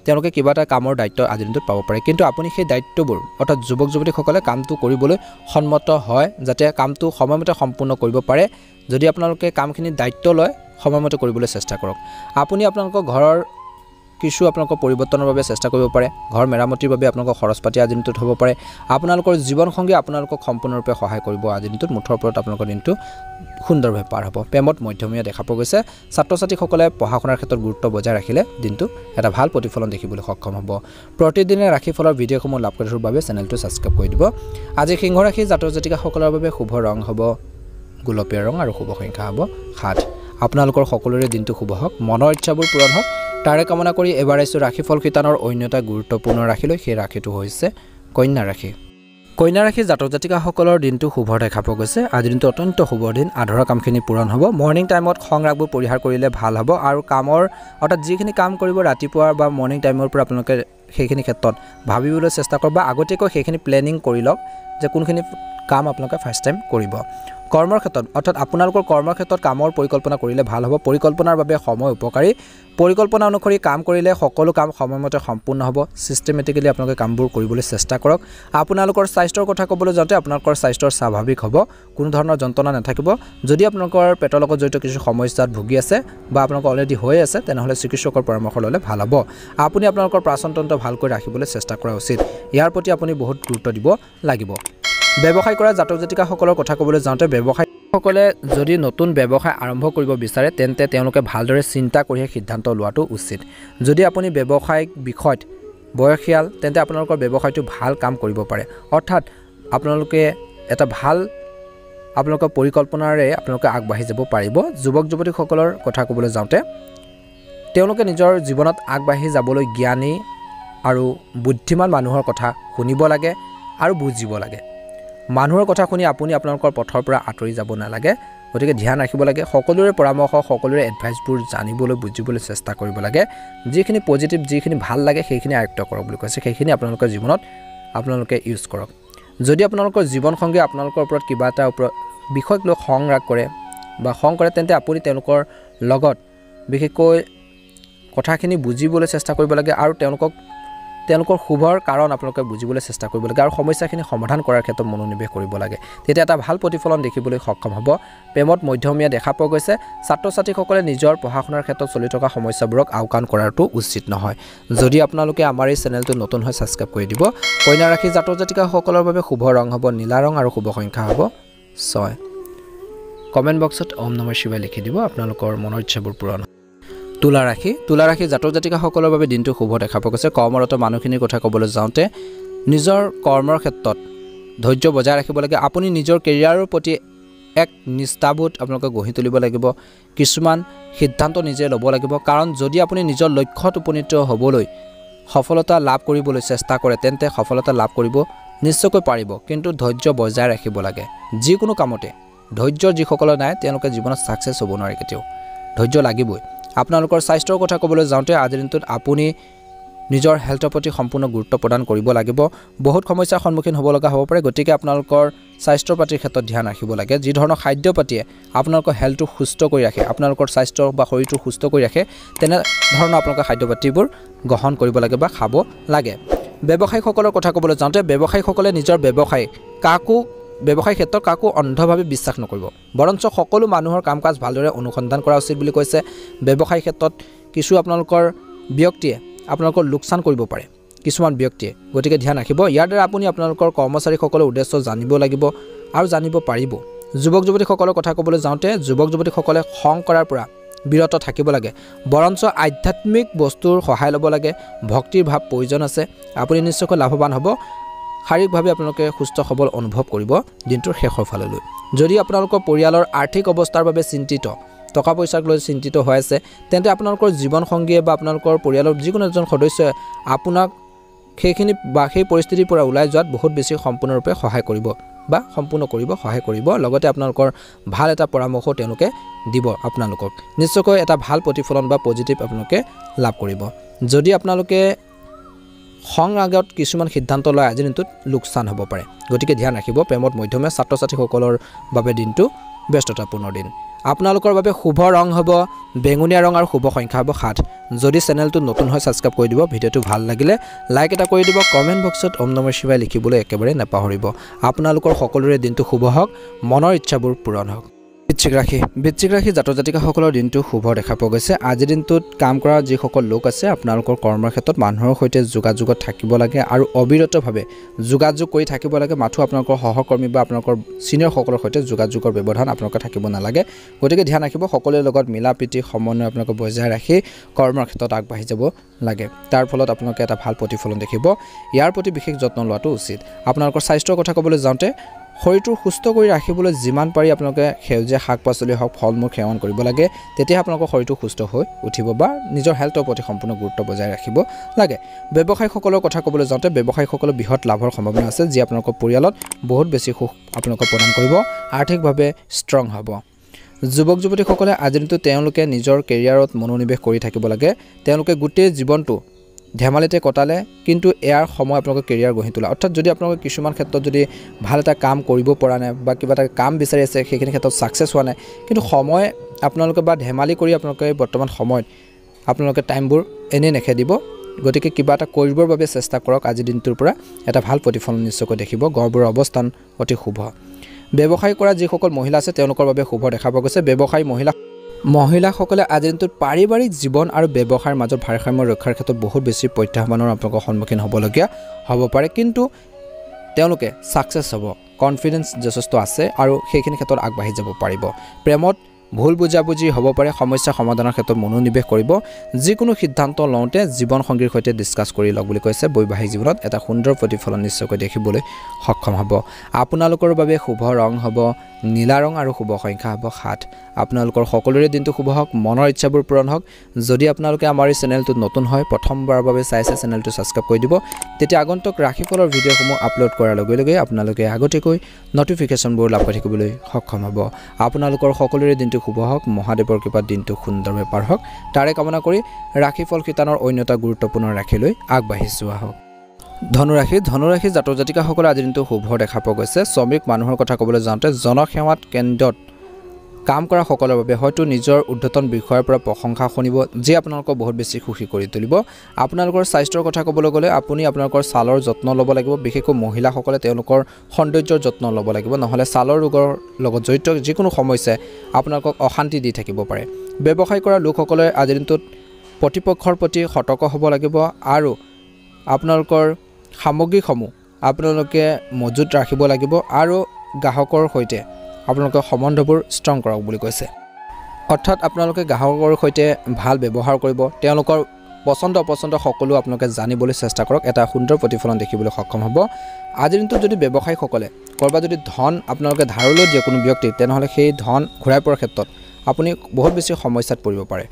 তেওঁলোকে কিবা এটা কামৰ দায়িত্ব আজিৰ দিনটোত পাব পাৰে কিন্তু আপুনি সেই দায়িত্ববোৰ অৰ্থাৎ যুৱক যুৱতীসকলে কামটো কৰিবলৈ সন্মত হয় যাতে কামটো সময়মতে সম্পূৰ্ণ কৰিব পাৰে যদি আপোনালোকে কামখিনি দায়িত্ব লয় সময়মতে কৰিবলৈ চেষ্টা কৰক আপুনি আপোনালোকৰ ঘৰৰ কিছু আপোনালোকৰ পৰিৱৰ্তনৰ বাবে চেষ্টা কৰিব পাৰে ঘৰ মেৰামতিৰ বাবে আপোনালোকৰ খৰচ পাতি আজিৰ দিনটোত হ'ব পাৰে আপোনালোকৰ জীৱন সংগী আপোনালোকক সম্পূৰ্ণৰূপে সহায় কৰিব আজিৰ দিনটোত মুঠৰ ওপৰত আপোনালোকৰ দিনটো সুন্দৰভাৱে পাৰ হ'ব প্ৰেমত মধ্যমীয়া দেখা পোৱা গৈছে ছাত্ৰ ছাত্ৰীসকলে পঢ়া শুনাৰ ক্ষেত্ৰত গুৰুত্ব বজাই ৰাখিলে দিনটো এটা ভাল প্ৰতিফলন দেখিবলৈ সক্ষম হ'ব প্ৰতিদিনে ৰাশিফলৰ ভিডিঅ'সমূহ লাভ কৰাৰ বাবে চেনেলটো ছাবস্ক্ৰাইব কৰি দিব আজি সিংহ ৰাশি জাতক জাতিকাসকলৰ বাবে শুভ ৰং হ'ব গোলপীয়া ৰং আৰু শুভ সংখ্যা হ'ব 7 আপোনালোকৰ সকলোৰে দিনটো শুভ হওক মনৰ ইচ্ছাবোৰ পূৰণ হওক তাৰে কামনা কৰি এবাৰ আইছো ৰাশিফল কিতানৰ অন্য এটা গুৰুত্বপূৰ্ণ ৰাশিলৈ সেই ৰাশিটো হৈছে কন্যা ৰাশি কন্যা ৰাশি জাতক জাতিকাসকলৰ দিনটো শুভ দেখা পোৱা গৈছে আজিৰ দিনটো অত্যন্ত শুভ দিন আধৰুৱা কামখিনি পূৰণ হ'ব মৰ্নিং টাইমত খংৰাগবোৰ পৰিহাৰ কৰিলে ভাল হ'ব আৰু কামৰ অৰ্থাৎ যিখিনি কাম কৰিব ৰাতিপুৱা বা মৰ্নিং টাইমৰ পৰা আপোনালোকে সেইখিনি ক্ষেত্ৰত ভাবিবলৈ চেষ্টা কৰক বা আগতীয়াকৈ সেইখিনি প্লেনিং কৰি লওক যে কোনখিনি কাম আপোনালোকে ফাৰ্ষ্ট টাইম কৰিব কৰ্মৰ ক্ষেত্ৰত অৰ্থাৎ আপোনালোকৰ কৰ্মৰ ক্ষেত্ৰত কামৰ পৰিকল্পনা কৰিলে ভাল হ'ব পৰিকল্পনাৰ বাবে সময় উপকাৰী পৰিকল্পনা অনুসৰি কাম কৰিলে সকলো কাম সময়মতে সম্পূৰ্ণ হ'ব সিস্টেমেটিক্যালি আপোনালোকে কামবোৰ কৰিবলৈ চেষ্টা কৰক আপোনালোকৰ স্বাস্থ্যৰ কথা ক'বলৈ যাওঁতে আপোনালোকৰ স্বাস্থ্য স্বাভাৱিক হ'ব কোনো ধৰণৰ যন্ত্ৰণা নাথাকিব যদি আপোনালোকৰ পেটৰ লগত জড়িত কিছু সমস্যাত ভুগি আছে বা আপোনালোকৰ অলৰেডি হৈ আছে তেনেহ'লে চিকিৎসকৰ পৰামৰ্শ ল'লে ভাল হ'ব আপুনি আপোনালোকৰ প্ৰাণতন্ত্ৰ ভালকৈ ৰাখিবলৈ চেষ্টা কৰা উচিত ইয়াৰ প্ৰতি আপুনি বহুত গুৰুত্ব দিব লাগিব ব্যৱসায় কৰা জাতক জাতিকাসকলৰ কথা ক'বলৈ যাওঁতে ব্যৱসায়ীসকলে যদি নতুন ব্যৱসায় আৰম্ভ কৰিব বিচাৰে তেন্তে তেওঁলোকে ভালদৰে চিন্তা কৰিহে সিদ্ধান্ত লোৱাটো উচিত যদি আপুনি ব্যৱসায়িক বিষয়ত বয়সীয়াল তেন্তে আপোনালোকৰ ব্যৱসায়টো ভাল কাম কৰিব পাৰে অৰ্থাৎ আপোনালোকে এটা ভাল আপোনালোকৰ পৰিকল্পনাৰে আপোনালোকে আগবাঢ়ি যাব পাৰিব যুৱক যুৱতীসকলৰ কথা ক'বলৈ যাওঁতে তেওঁলোকে নিজৰ জীৱনত আগবাঢ়ি যাবলৈ জ্ঞানী আৰু বুদ্ধিমান মানুহৰ কথা শুনিব লাগে আৰু বুজিব লাগে মানুহৰ কথা শুনি আপুনি আপোনালোকৰ পথৰ পৰা আঁতৰি যাব নালাগে গতিকে ধ্যান ৰাখিব লাগে সকলোৰে পৰামৰ্শ সকলোৰে এডভাইচবোৰ জানিবলৈ বুজিবলৈ চেষ্টা কৰিব লাগে যিখিনি পজিটিভ যিখিনি ভাল লাগে সেইখিনি আয়ত্ব কৰক বুলি কৈছে সেইখিনি আপোনালোকৰ জীৱনত আপোনালোকে ইউজ কৰক যদি আপোনালোকৰ জীৱন সংগী আপোনালোকৰ ওপৰত কিবা এটা বিষয়ক লৈ সংৰাগ কৰে বা খং কৰে তেন্তে আপুনি তেওঁলোকৰ লগত বিশেষকৈ কথাখিনি বুজিবলৈ চেষ্টা কৰিব লাগে আৰু তেওঁলোকৰ শুভৰ কাৰণ আপোনালোকে বুজিবলৈ চেষ্টা কৰিব লাগে আৰু সমস্যাখিনি সমাধান কৰাৰ ক্ষেত্ৰত মনোনিৱেশ কৰিব লাগে তেতিয়া এটা ভাল প্ৰতিফলন দেখিবলৈ সক্ষম হ'ব প্ৰেমত মধ্যমীয়া দেখা পোৱা গৈছে ছাত্ৰ ছাত্ৰীসকলে নিজৰ পঢ়া শুনাৰ ক্ষেত্ৰত চলি থকা সমস্যাবোৰক আওকাণ কৰাটো উচিত নহয় যদি আপোনালোকে আমাৰ এই চেনেলটো নতুন হৈ ছাবস্ক্ৰাইব কৰি দিব কন্যা ৰাশি জাতক জাতিকাসকলৰ বাবে শুভ ৰং হ'ব নীলা ৰং আৰু শুভ সংখ্যা হ'ব 6 কমেণ্ট বক্সত ওম নমঃ শিৱায় লিখি দিব আপোনালোকৰ মনৰ ইচ্ছাবোৰ পূৰণ তুলা ৰাশি জাতক জাতিকাসকলৰ বাবে দিনটো শুভ দেখা পোৱা গৈছে কৰ্মৰত মানুহখিনিৰ কথা ক'বলৈ যাওঁতে নিজৰ কৰ্মৰ ক্ষেত্ৰত ধৈৰ্য বজাই ৰাখিব লাগে আপুনি নিজৰ কেৰিয়াৰৰ প্ৰতি এক নিষ্ঠাবোধ আপোনালোকে গঢ়ি তুলিব লাগিব কিছুমান সিদ্ধান্ত নিজে ল'ব লাগিব কাৰণ যদি আপুনি নিজৰ লক্ষ্যত উপনীত হ'বলৈ সফলতা লাভ কৰিবলৈ চেষ্টা কৰে তেন্তে সফলতা লাভ কৰিব নিশ্চয়কৈ পাৰিব কিন্তু ধৈৰ্য বজাই ৰাখিব লাগে যিকোনো কামতে ধৈৰ্য যিসকলৰ নাই তেওঁলোকে জীৱনত সাকসেছ হ'ব নোৱাৰে কেতিয়াও ধৈৰ্য লাগিবই আপোনালোকৰ স্বাস্থ্যৰ কথা ক'বলৈ যাওঁতে আজিৰ দিনটোত আপুনি নিজৰ হেলথৰ প্ৰতি সম্পূৰ্ণ গুৰুত্ব প্ৰদান কৰিব লাগিব বহুত সমস্যাৰ সন্মুখীন হ'ব লগা হ'ব পাৰে গতিকে আপোনালোকৰ স্বাস্থ্যৰ পাতিৰ ক্ষেত্ৰত ধ্যান ৰাখিব লাগে যি ধৰণৰ খাদ্য পাতিয়ে আপোনালোকৰ হেলথটো সুস্থ কৰি ৰাখে আপোনালোকৰ স্বাস্থ্য বা শৰীৰটো সুস্থ কৰি ৰাখে তেনে ধৰণৰ আপোনালোকৰ খাদ্য পাতিবোৰ গ্ৰহণ কৰিব লাগে বা খাব লাগে ব্যৱসায়ীসকলৰ কথা ক'বলৈ যাওঁতে ব্যৱসায়ীসকলে নিজৰ ব্যৱসায় ক্ষেত্ৰত কাকো অন্ধভাৱে বিশ্বাস নকৰিব বৰঞ্চ সকলো মানুহৰ কাম কাজ ভালদৰে অনুসন্ধান কৰা উচিত বুলি কৈছে ব্যৱসায় ক্ষেত্ৰত কিছু আপোনালোকৰ ব্যক্তিয়ে আপোনালোকৰ লোকচান কৰিব পাৰে কিছুমান ব্যক্তিয়ে গতিকে ধ্যান ৰাখিব ইয়াৰ দ্বাৰা আপুনি আপোনালোকৰ কৰ্মচাৰীসকলৰ উদ্দেশ্য জানিব লাগিব আৰু জানিব পাৰিব যুৱক যুৱতীসকলৰ কথা ক'বলৈ যাওঁতে যুৱক যুৱতীসকলে খং কৰাৰ পৰা বিৰত থাকিব লাগে বৰঞ্চ আধ্যাত্মিক বস্তুৰ সহায় ল'ব লাগে ভক্তিৰ ভাৱ প্ৰয়োজন আছে আপুনি নিশ্চয়কৈ লাভৱান হ'ব শাৰীৰিকভাৱে আপোনালোকে সুস্থ সবল অনুভৱ কৰিব দিনটোৰ শেষৰ ফাললৈ যদি আপোনালোকৰ পৰিয়ালৰ আৰ্থিক অৱস্থাৰ বাবে চিন্তিত টকা পইচাক লৈ চিন্তিত হৈ আছে তেন্তে আপোনালোকৰ জীৱন সংগীয়ে বা আপোনালোকৰ পৰিয়ালৰ যিকোনো এজন সদস্যই আপোনাক সেইখিনি বা সেই পৰিস্থিতিৰ পৰা ওলাই যোৱাত বহুত বেছি সম্পূৰ্ণৰূপে সহায় কৰিব বা সম্পূৰ্ণ কৰিব সহায় কৰিব লগতে আপোনালোকৰ ভাল এটা পৰামৰ্শ তেওঁলোকে দিব আপোনালোকক নিশ্চয়কৈ এটা ভাল প্ৰতিফলন বা পজিটিভ আপোনালোকে লাভ কৰিব যদি আপোনালোকে খং আগত কিছুমান সিদ্ধান্ত লয় আজি দিনটোত লোকচান হ'ব পাৰে গতিকে ধ্যান ৰাখিব প্ৰেমত মধ্যমীয়া ছাত্ৰ-ছাত্ৰীসকলৰ বাবে দিনটো ব্যস্ততাপূৰ্ণ দিন আপোনালোকৰ বাবে শুভ ৰং হ'ব বেঙুনীয়া ৰং আৰু শুভ সংখ্যা হ'ব 7 যদি চেনেলটো নতুন হয় সাবস্ক্ৰাইব কৰি দিব ভিডিঅটো ভাল লাগিলে লাইক এটা কৰি দিব কমেন্ট বক্সত ওম নমঃ শিৱায় লিখিবলৈ একেবাৰে নাপাহৰিব আপোনালোকৰ সকলোৰে দিনটো শুভ হওক মনৰ ইচ্ছাবোৰ পূৰণ হওক বৃশ্চিক ৰাশি জাতক জাতিকাসকলৰ দিনটো শুভ দেখা পোৱা গৈছে আজি দিনটোত কাম কৰা যিসকল লোক আছে আপোনালোকৰ কৰ্মৰ ক্ষেত্ৰত মানুহৰ সৈতে যোগাযোগত থাকিব লাগে আৰু অবিৰতভাৱে যোগাযোগ কৰি থাকিব লাগে মাথো আপোনালোকৰ সহকৰ্মী বা আপোনালোকৰ সিনিয়ৰ সকলৰ সৈতে যোগাযোগৰ ব্যৱধান আপোনালোকে থাকিব নালাগে গতিকে ধ্যান ৰাখিব সকলোৰে লগত মিলাপ্ৰীতি সমন্বয় আপোনালোকে বজাই ৰাখি কৰ্মৰ ক্ষেত্ৰত আগবাঢ়ি যাব লাগে তাৰ ফলত আপোনালোকে এটা ভাল প্ৰতিফলন দেখিব ইয়াৰ প্ৰতি বিশেষ যত্ন লোৱাটো উচিত আপোনালোকৰ স্বাস্থ্যৰ কথা ক'বলৈ যাওঁতে শৰীৰটো সুস্থ কৰি ৰাখিবলৈ যিমান পাৰি আপোনালোকে সেউজীয়া শাক-পাচলি হওক ফল-মূল সেৱন কৰিব লাগে তেতিয়া আপোনালোকৰ শৰীৰটো সুস্থ হৈ উঠিব বা নিজৰ হেল্থৰ প্ৰতি সম্পূৰ্ণ গুৰুত্ব বজাই ৰাখিব লাগে ব্যৱসায়ীসকলৰ কথা ক'বলৈ যাওঁতে ব্যৱসায়ীসকলৰ বৃহৎ লাভৰ সম্ভাৱনা আছে যি আপোনালোকৰ পৰিয়ালত বহুত বেছি সুখ আপোনালোকক প্ৰদান কৰিব আৰ্থিকভাৱে ষ্ট্ৰং হ'ব যুৱক যুৱতীসকলে আজিৰ দিনটো তেওঁলোকে নিজৰ কেৰিয়াৰত মনোনিৱেশ কৰি থাকিব লাগে তেওঁলোকে গোটেই জীৱনটো ধেমালিতে কটালে কিন্তু এয়াৰ সময় আপোনালোকৰ কেৰিয়াৰ গঢ়ি তোলা অৰ্থাৎ যদি আপোনালোকে কিছুমান ক্ষেত্ৰত যদি ভাল এটা কাম কৰিব পৰা নাই বা কিবা এটা কাম বিচাৰি আছে সেইখিনি ক্ষেত্ৰত সাকসেছ হোৱা নাই কিন্তু সময় আপোনালোকে বা ধেমালি কৰি আপোনালোকে বৰ্তমান সময়ত আপোনালোকে টাইমবোৰ এনে নেখেদিব গতিকে কিবা এটা কৰিবৰ বাবে চেষ্টা কৰক আজি দিনটোৰ পৰা এটা ভাল প্ৰতিফলন নিশ্চয়কৈ দেখিব গড়বোৰ অৱস্থান অতি শুভ ব্যৱসায় কৰা যিসকল মহিলা আছে তেওঁলোকৰ বাবে শুভ দেখা পোৱা গৈছে ব্যৱসায়ী মহিলাসকলে আজি দিনটোত পাৰিবাৰিক জীৱন আৰু ব্যৱসায়ৰ মাজত ভাৰসাম্য ৰক্ষাৰ ক্ষেত্ৰত বহুত বেছি প্ৰত্যাহ্বানৰ আপোনালোকৰ সন্মুখীন হ'বলগীয়া হ'ব পাৰে কিন্তু তেওঁলোকে সাকসেছ হ'ব কনফিডেন্স যথেষ্ট আছে আৰু সেইখিনি ক্ষেত্ৰত আগবাঢ়ি যাব পাৰিব প্ৰেমত ভুল বুজাবুজি হ'ব পাৰে সমস্যা সমাধানৰ ক্ষেত্ৰত মনোনিৱেশ কৰিব যিকোনো সিদ্ধান্ত লওঁতে জীৱন সংগীৰ সৈতে ডিসকাস কৰি লওক বুলি কৈছে বৈবাহিক জীৱনত এটা সুন্দৰ প্ৰতিফলন নিশ্চয়কৈ দেখিবলৈ সক্ষম হ'ব আপোনালোকৰ বাবে শুভ ৰং হ'ব নীলা ৰং আৰু শুভ সংখ্যা হ'ব 7 আপোনালোকৰ সকলোৰে দিনটো শুভ হওক মনৰ ইচ্ছাবোৰ পূৰণ হওক যদি আপোনালোকে আমাৰ এই চেনেলটো নতুন হয় প্ৰথমবাৰৰ বাবে চাইছে চেনেলটো সাবস্ক্ৰাইব কৰি দিব তেতিয়া আগন্তুক ৰাশিফলৰ ভিডিঅ'সমূহ আপলোড কৰাৰ লগে লগে আপোনালোকে আগতেকৈ নটিফিকেশনবোৰ লাভ কৰি থাকিবলৈ সক্ষম হ'ব আপোনালোকৰ সকলোৰে দিনটো শুভ হওক মহাদেৱৰ কৃপাত দিনটো সুন্দৰভাৱে পাৰ হওক তাৰে কামনা কৰি ৰাশিফল শিতানৰ অন্যতা গুৰুত্বপূৰ্ণ ৰাখিলৈ আগবাঢ়ি যোৱা হওক ধনুৰাশি জাতক জাতিকাসকলে আজি দিনটো শুভ দেখা পোৱা গৈছে শ্ৰমিক মানুহৰ কথা ক'বলৈ যাওঁতে জনসেৱাত কেন্দ্ৰত কাম কৰা সকলৰ বাবে হয়তো নিজৰ উদ্ধতন বিষয়ৰ পৰা প্ৰশংসা শুনিব যি আপোনালোকক বহুত বেছি খুশি কৰি তুলিব আপোনালোকৰ স্বাস্থ্যৰ কথা ক'বলৈ গ'লে আপুনি আপোনালোকৰ ছালৰ যত্ন ল'ব লাগিব বিশেষকৈ মহিলাসকলে তেওঁলোকৰ সৌন্দৰ্যৰ যত্ন ল'ব লাগিব নহলে ছালৰ ৰোগৰ লগত জড়িত যিকোনো সমস্যাই আপোনালোকক অশান্তি দি থাকিব পাৰে ব্যৱসায় কৰা লোকসকলে আজি দিনটোত প্ৰতিপক্ষৰ প্ৰতি সতৰ্ক হ'ব লাগিব আৰু আপোনালোকৰ সামগ্ৰীসমূহ আপোনালোকে মজুত ৰাখিব লাগিব আৰু গ্ৰাহকৰ সৈতে আপোনালোকৰ সম্বন্ধবোৰ ষ্ট্ৰং কৰক বুলি কৈছে অৰ্থাৎ আপোনালোকে গ্ৰাহকৰ সৈতে ভাল ব্যৱহাৰ কৰিব তেওঁলোকৰ পছন্দ অপছন্দ সকলো আপোনালোকে জানিবলৈ চেষ্টা কৰক এটা সুন্দৰ প্ৰতিফলন দেখিবলৈ সক্ষম হ'ব আজিৰ দিনটোত যদি ব্যৱসায়ীসকলে কৰবা যদি ধন আপোনালোকে ধাৰলৈ দিয়ে কোনো ব্যক্তি তেনেহলে সেই ধন ঘূৰাই পোৱাৰ ক্ষেত্ৰত আপুনি বহুত বেছি সমস্যাত পৰিব পাৰে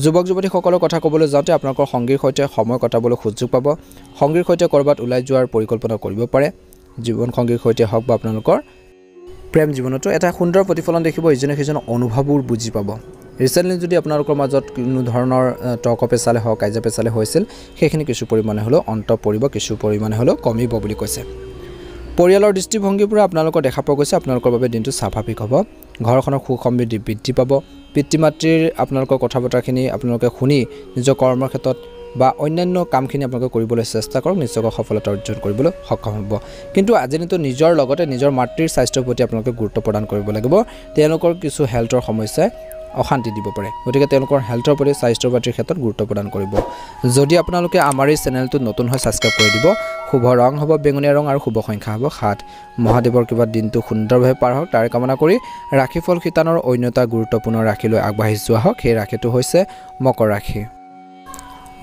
যুৱক যুৱতীসকলৰ কথা ক'বলৈ যাওঁতে আপোনালোকৰ সংগীৰ সৈতে সময় কটাবলৈ সুযোগ পাব সংগীৰ সৈতে কৰবাত ওলাই যোৱাৰ পৰিকল্পনা কৰিব পাৰে জীৱন সংগীৰ সৈতে হওক বা আপোনালোকৰ প্ৰেম জীৱনতো এটা সুন্দৰ প্ৰতিফলন দেখিব ইজনে সিজনৰ অনুভৱবোৰ বুজি পাব ৰিসেন্টলি যদি আপোনালোকৰ মাজত কোনো ধৰণৰ টক পেছালে হওক কাইজা পেছালে হৈছিল সেইখিনি কিছু পৰিমাণে হলো অন্ত পৰিব কিছু পৰিমাণে হলো কমিব বুলি কৈছে পৰিয়ালৰ দৃষ্টিভংগীৰ পৰা আপোনালোকৰ দেখা পোৱা গৈছে আপোনালোকৰ বাবে দিনটো স্বাভাৱিক হ'ব ঘৰখনৰ সুখ সমৃদ্ধি বৃদ্ধি পাব পিতৃ মাতৃৰ আপোনালোকৰ কথা বতৰাখিনি আপোনালোকে শুনি নিজৰ কৰ্মৰ ক্ষেত্ৰত বা অন্যান্য কামখিনি আপোনালোকে কৰিবলৈ চেষ্টা কৰক নিশ্চয়কৈ সফলতা অৰ্জন কৰিবলৈ সক্ষম হ'ব কিন্তু আজি দিনটো নিজৰ লগতে নিজৰ মাতৃৰ স্বাস্থ্যৰ প্ৰতি আপোনালোকে গুৰুত্ব প্ৰদান কৰিব লাগিব তেওঁলোকৰ কিছু হেল্থৰ সমস্যাই অশান্তি দিব পাৰে গতিকে তেওঁলোকৰ হেল্থৰ প্ৰতি স্বাস্থ্যৰ প্ৰতি ক্ষেত্ৰত গুৰুত্ব প্ৰদান কৰিব যদি আপোনালোকে আমাৰ এই চেনেলটো নতুন হয় সাবস্ক্ৰাইব কৰি দিব শুভ ৰং হ'ব বেঙুনীয়া ৰং আৰু শুভ সংখ্যা হ'ব 7 মহাদেৱৰ কৃপাত দিনটো সুন্দৰভাৱে পাৰ হওক তাৰে কামনা কৰি ৰাশিফল শিতানৰ অন্যতা গুৰুত্বপূৰ্ণ ৰাখিলৈ আগবাঢ়ি যোৱা হওক সেই ৰাশিটো হৈছে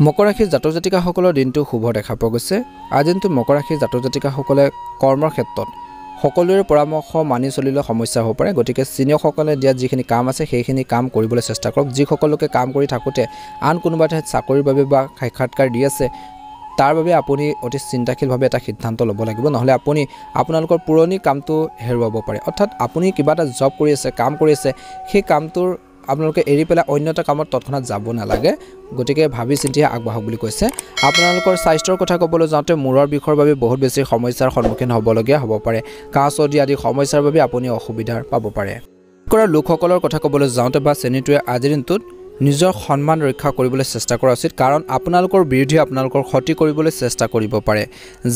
মকৰ ৰাশি জাতক জাতিকাসকলৰ দিনটো শুভ দেখা পোৱা গৈছে আজি দিনটো মকৰ ৰাশি জাতক জাতিকাসকলে কৰ্মৰ ক্ষেত্ৰত সকলোৰে পৰামৰ্শ মানি চলিলে সমস্যা হ'ব পাৰে গতিকে সিনিয়ৰসকলে দিয়া যিখিনি কাম আছে সেইখিনি কাম কৰিবলৈ চেষ্টা কৰক যিসকলকে কাম কৰি থাকোতে আন কোনোবা ঠাইত চাকৰিৰ বাবে বা সাক্ষাৎকাৰ দি আছে তাৰ বাবে আপুনি অতি চিন্তাশীলভাৱে এটা সিদ্ধান্ত ল'ব লাগিব নহলে আপুনি আপোনালোকৰ পুৰণি কামটো হেৰুৱাব পাৰে অৰ্থাৎ আপুনি কিবা এটা জব কৰি আছে কাম কৰি আছে সেই কামটোৰ আপোনালোকে এৰি পেলাই অন্য এটা কামত তৎক্ষণাত যাব নালাগে গতিকে ভাবি চিন্তি আগবাঢ়ক বুলি কৈছে আপোনালোকৰ স্বাস্থ্যৰ কথা ক'বলৈ যাওঁতে মূৰৰ বিষৰ বাবে বহুত বেছি সমস্যাৰ সন্মুখীন হ'বলগীয়া হ'ব পাৰে কাহ চৰ্দি আদি সমস্যাৰ বাবে আপুনি অসুবিধাৰ পাব পাৰে কৰা লোকসকলৰ কথা ক'বলৈ যাওঁতে বা শ্ৰেণীটোৱে আজিৰ দিনটোত নিজৰ সন্মান ৰক্ষা কৰিবলৈ চেষ্টা কৰা উচিত কাৰণ আপোনালোকৰ বিৰুদ্ধে আপোনালোকৰ ক্ষতি কৰিবলৈ চেষ্টা কৰিব পাৰে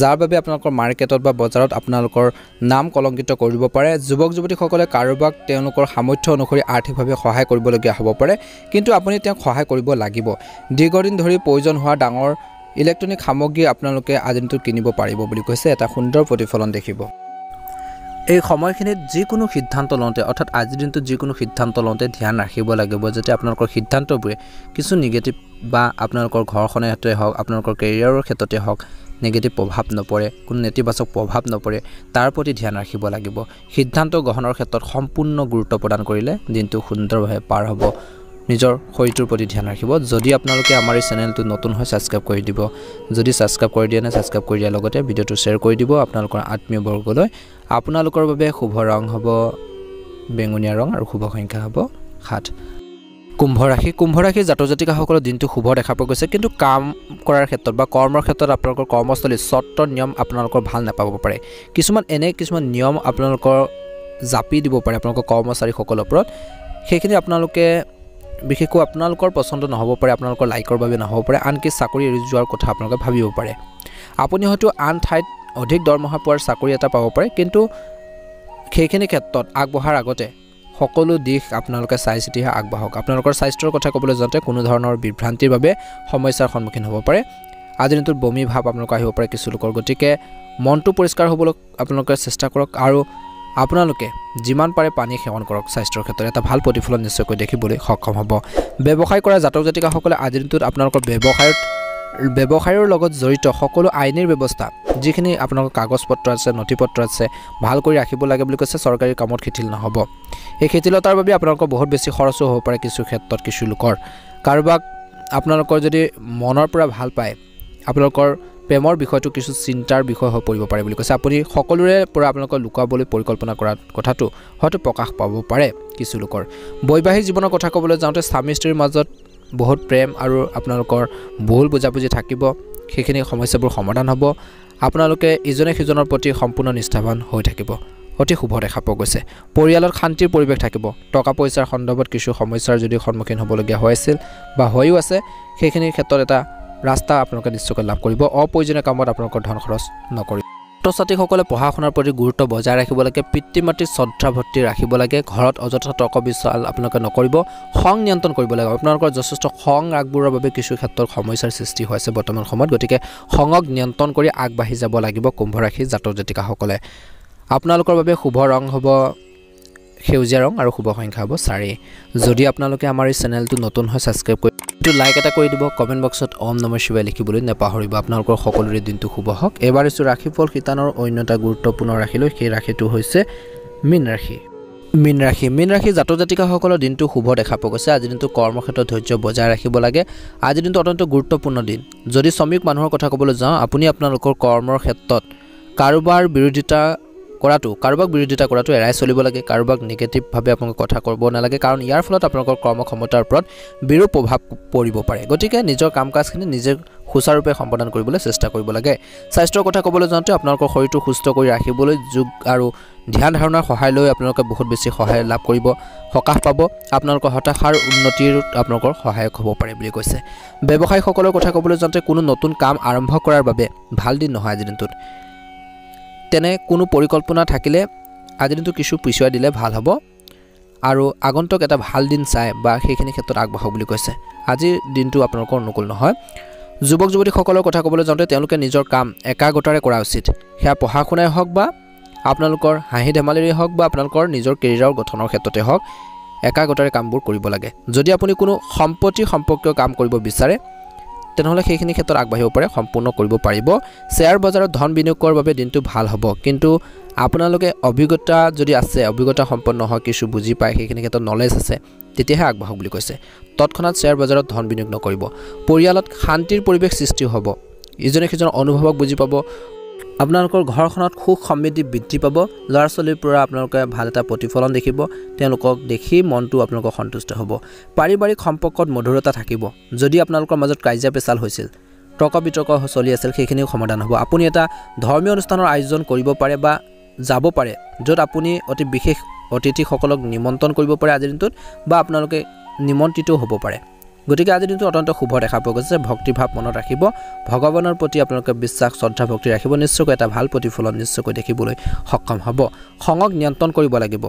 যাৰ বাবে আপোনালোকৰ মাৰ্কেটত বা বজাৰত আপোনালোকৰ নাম কলংকিত কৰিব পাৰে যুৱক যুৱতীসকলে কাৰোবাক তেওঁলোকৰ সামৰ্থ্য অনুসৰি আৰ্থিকভাৱে সহায় কৰিবলগীয়া হ'ব পাৰে কিন্তু আপুনি তেওঁক সহায় কৰিব লাগিব দীৰ্ঘদিন ধৰি প্ৰয়োজন হোৱা ডাঙৰ ইলেক্ট্ৰনিক সামগ্ৰী আপোনালোকে আজিৰ দিনটোত কিনিব পাৰিব বুলি কৈছে এটা সুন্দৰ প্ৰতিফলন দেখিব এই সময়খিনিত যিকোনো সিদ্ধান্ত লওঁতে অৰ্থাৎ আজিৰ দিনটোত যিকোনো সিদ্ধান্ত লওঁতে ধ্যান ৰাখিব লাগিব যাতে আপোনালোকৰ সিদ্ধান্তবোৰে কিছু নিগেটিভ বা আপোনালোকৰ ঘৰখনৰ ক্ষেত্ৰতে হওক আপোনালোকৰ কেৰিয়াৰৰ ক্ষেত্ৰতে হওক নিগেটিভ প্ৰভাৱ নপৰে কোনো নেতিবাচক প্ৰভাৱ নপৰে তাৰ প্ৰতি ধ্যান ৰাখিব লাগিব সিদ্ধান্ত গ্ৰহণৰ ক্ষেত্ৰত সম্পূৰ্ণ গুৰুত্ব প্ৰদান কৰিলে দিনটো সুন্দৰভাৱে পাৰ হ'ব নিজৰ শৰীৰটোৰ প্ৰতি ধ্যান ৰাখিব যদি আপোনালোকে আমাৰ এই চেনেলটো নতুন হয় সাবস্ক্ৰাইব কৰি দিব যদি সাবস্ক্ৰাইব কৰি দিয়া নাই সাবস্ক্ৰাইব কৰি দিয়াৰ লগতে ভিডিঅ'টো শ্বেয়াৰ কৰি দিব আপোনালোকৰ আত্মীয় বৰ্গলৈ আপোনালোকৰ বাবে শুভ ৰং হ'ব বেঙুনীয়া ৰং আৰু শুভ সংখ্যা হ'ব 7 কুম্ভ ৰাশি জাতক জাতিকাসকলৰ দিনটো শুভ দেখা পোৱা গৈছে কিন্তু কাম কৰাৰ ক্ষেত্ৰত বা কৰ্মৰ ক্ষেত্ৰত আপোনালোকৰ কৰ্মস্থলীত চৰ্ত নিয়ম আপোনালোকৰ ভাল নাপাব পাৰে কিছুমান নিয়ম আপোনালোকৰ জাপি দিব পাৰে আপোনালোকৰ কৰ্মচাৰীসকলৰ ওপৰত সেইখিনি আপোনালোকে বিশেষকৈ আপোনালোকৰ পছন্দ নহ'ব পাৰে আপোনালোকৰ লাইকৰ বাবে নহ'ব পাৰে আনকি চাকৰি এৰি যোৱাৰ কথা আপোনালোকে ভাবিব পাৰে আপুনি হয়তো আন ঠাইত অধিক দৰমহা পোৱাৰ চাকৰি এটা পাব পাৰে কিন্তু সেইখিনি ক্ষেত্ৰত আগবঢ়াৰ আগতে সকলো দিশ আপোনালোকে চাই চিতিহে আগবাঢ়ক আপোনালোকৰ স্বাস্থ্যৰ কথা ক'বলৈ যাওঁতে কোনো ধৰণৰ বিভ্ৰান্তিৰ বাবে সমস্যাৰ সন্মুখীন হ'ব পাৰে আজিৰ দিনটোত বমি ভাৱ আপোনালোকৰ আহিব পাৰে কিছু লোকৰ গতিকে মনটো পৰিষ্কাৰ হ'বলৈ আপোনালোকে চেষ্টা কৰক আৰু আপোনালোকে যিমান পাৰে পানী সেৱন কৰক স্বাস্থ্যৰ ক্ষেত্ৰত এটা ভাল প্ৰতিফলন নিশ্চয়কৈ দেখিবলৈ সক্ষম হ'ব ব্যৱসায় কৰা জাতক জাতিকাসকলে আজিৰ দিনটোত আপোনালোকৰ ব্যৱসায়ৰ লগত জড়িত সকলো আইনীৰ ব্যৱস্থা যিখিনি আপোনালোকৰ কাগজ পত্ৰ আছে নথি পত্ৰ আছে ভাল কৰি ৰাখিব লাগে বুলি কৈছে চৰকাৰী কামত শিথিল নহ'ব এই শিথিলতাৰ বাবে আপোনালোকৰ বহুত বেছি খৰচো হ'ব পাৰে কিছু ক্ষেত্ৰত কিছু লোকৰ কাৰোবাক আপোনালোকৰ যদি মনৰ পৰা ভাল পায় আপোনালোকৰ প্ৰেমৰ বিষয়টো কিছু চিন্তাৰ বিষয় হৈ পৰিব পাৰে বুলি কৈছে আপুনি সকলোৰে পৰা আপোনালোকৰ লুকাবলৈ পৰিকল্পনা কৰা কথাটো হয়তো প্ৰকাশ পাব পাৰে কিছু লোকৰ বৈবাহিক জীৱনৰ কথা ক'বলৈ যাওঁতে স্বামী স্ত্ৰীৰ মাজত বহুত প্ৰেম আৰু আপোনালোকৰ ভুল বুজাবুজি থাকিব সেইখিনি সমস্যাবোৰ সমাধান হ'ব আপোনালোকে ইজনে সিজনৰ প্ৰতি সম্পূৰ্ণ নিষ্ঠাবান হৈ থাকিব অতি শুভ দেখা পোৱা গৈছে পৰিয়ালত শান্তিৰ পৰিৱেশ থাকিব টকা পইচাৰ সন্দৰ্ভত কিছু সমস্যাৰ যদি সন্মুখীন হ'বলগীয়া হৈছিল বা হৈও আছে সেইখিনিৰ ক্ষেত্ৰত এটা ৰাস্তা আপোনালোকে নিশ্চয়কৈ লাভ কৰিব অপ্ৰয়োজনীয় কামত আপোনালোকৰ ধন খৰচ নকৰিব ছাত্ৰ ছাত্ৰীসকলে পঢ়া শুনাৰ প্ৰতি গুৰুত্ব বজাই ৰাখিব লাগে পিতৃ মাতৃৰ শ্ৰদ্ধা ভক্তি ৰাখিব লাগে ঘৰত অযথা তৰ্ক বিচল আপোনালোকে নকৰিব খং নিয়ন্ত্ৰণ কৰিব লাগে আপোনালোকৰ যথেষ্ট খং ৰাগবোৰৰ বাবে কিছু ক্ষেত্ৰত সমস্যাৰ সৃষ্টি হৈছে বৰ্তমান সময়ত গতিকে খঙক নিয়ন্ত্ৰণ কৰি আগবাঢ়ি যাব লাগিব কুম্ভ ৰাশি জাতক জাতিকাসকলে আপোনালোকৰ বাবে শুভ ৰং হ'ব সেউজীয়া ৰং আৰু শুভ সংখ্যা হ'ব 4 যদি আপোনালোকে আমাৰ এই চেনেলটো নতুন হয় সাবস্ক্ৰাইব কৰি লাইক এটা কৰি দিব কমেন্ট বক্সত ওম নমঃ শিৱায় লিখিবলৈ নাপাহৰিব আপোনালোকৰ সকলোৰে দিনটো শুভ হওক এবাৰ ইছু ৰাশিফল শিতানৰ অন্য এটা গুৰুত্বপূৰ্ণ ৰাশিলৈ সেই ৰাশিটো হৈছে মীন ৰাশি জাতক জাতিকাসকলৰ দিনটো শুভ দেখা পোৱা গৈছে আজিৰ দিনটো কৰ্মক্ষেত্ৰত ধৈৰ্য বজাই ৰাখিব লাগে আজিৰ দিনটো অত্যন্ত গুৰুত্বপূৰ্ণ দিন যদি শ্ৰমিক মানুহৰ কথা ক'বলৈ যাওঁ আপুনি আপোনালোকৰ কৰ্মৰ ক্ষেত্ৰত কাৰোবাক বিৰোধিতা কৰাটো এৰাই চলিব লাগে কাৰোবাক নিগেটিভভাৱে আপোনালোকে কথা ক'ব নালাগে কাৰণ ইয়াৰ ফলত আপোনালোকৰ কৰ্মক্ষমতাৰ ওপৰত বিৰূপ প্ৰভাৱ পৰিব পাৰে গতিকে নিজৰ কাম কাজখিনি নিজে সুচাৰুৰূপে সম্পাদন কৰিবলৈ চেষ্টা কৰিব লাগে স্বাস্থ্যৰ কথা ক'বলৈ যাওঁতে আপোনালোকৰ শৰীৰটো সুস্থ কৰি ৰাখিবলৈ যোগ আৰু ধ্যান ধাৰণাৰ সহায় লৈ আপোনালোকে বহুত বেছি সহায় লাভ কৰিব সকাহ পাব আপোনালোকৰ হতাশাৰ উন্নতিৰ আপোনালোকৰ সহায়ক হ'ব পাৰে বুলি কৈছে ব্যৱসায়ীসকলৰ কথা ক'বলৈ যাওঁতে কোনো নতুন কাম আৰম্ভ কৰাৰ বাবে ভাল দিন নহয় আজিৰ দিনটোত তেনে কোনো পৰিকল্পনা থাকিলে আজিৰ দিনটো কিছু পিছুৱাই দিলে ভাল হ'ব আৰু আগন্তুক এটা ভাল দিন চাই বা সেইখিনি ক্ষেত্ৰত আগবাঢ়ক বুলি কৈছে আজিৰ দিনটো আপোনালোকৰ অনুকূল নহয় যুৱক যুৱতীসকলৰ কথা ক'বলৈ যাওঁতে তেওঁলোকে নিজৰ কাম একাগ্ৰতাৰে কৰা উচিত সেয়া পঢ়া শুনাই হওক বা আপোনালোকৰ হাঁহি ধেমালিৰে হওক বা আপোনালোকৰ নিজৰ কেৰিয়াৰ গঠনৰ ক্ষেত্ৰতে হওক একাগ্ৰতাৰে কামবোৰ কৰিব লাগে যদি আপুনি কোনো সম্পত্তি সম্পৰ্কীয় কাম কৰিব বিচাৰে তেনেহলে সেইখিনি ক্ষেত্ৰত আগবাঢ়িব পাৰে সম্পূৰ্ণ কৰিব পাৰিব শেয়াৰ বজাৰত ধন বিনিয়োগ কৰাৰ বাবে দিনটো ভাল হ'ব কিন্তু আপোনালোকে অভিজ্ঞতা যদি আছে অভিজ্ঞতা সম্পন্ন হয় কিছু বুজি পায় সেইখিনি ক্ষেত্ৰত নলেজ আছে তেতিয়াহে আগবাঢ়ক বুলি কৈছে তৎক্ষণাত শেয়াৰ বজাৰত ধন বিনিয়োগ নকৰিব পৰিয়ালত শান্তিৰ পৰিৱেশ সৃষ্টি হ'ব ইজনে সিজনৰ অনুভৱক বুজি পাব আপোনালোকৰ ঘৰখনত সুখ সমৃদ্ধি বৃদ্ধি পাব ল'ৰা ছোৱালীৰ পৰা আপোনালোকে ভাল এটা প্ৰতিফলন দেখিব তেওঁলোকক দেখি মনটো আপোনালোকৰ সন্তুষ্ট হ'ব পাৰিবাৰিক সম্পৰ্কত মধুৰতা থাকিব যদি আপোনালোকৰ মাজত কাজিয়া পেচাল হৈছিল তৰ্ক বিতৰ্ক চলি আছিল সেইখিনিও সমাধান হ'ব আপুনি এটা ধৰ্মীয় অনুষ্ঠানৰ আয়োজন কৰিব পাৰে বা যাব পাৰে য'ত আপুনি অতি বিশেষ অতিথিসকলক নিমন্ত্ৰণ কৰিব পাৰে আজিৰ দিনটোত বা আপোনালোকে নিমন্ত্ৰিত হ'ব পাৰে গতিকে আজিৰ দিনটো অত্যন্ত শুভ দেখা পোৱা গৈছে ভক্তিভাৱ মনত ৰাখিব ভগৱানৰ প্ৰতি আপোনালোকে বিশ্বাস শ্ৰদ্ধা ভক্তি ৰাখিব নিশ্চয়কৈ এটা ভাল প্ৰতিফলন নিশ্চয়কৈ দেখিবলৈ সক্ষম হ'ব খঙক নিয়ন্ত্ৰণ কৰিব লাগিব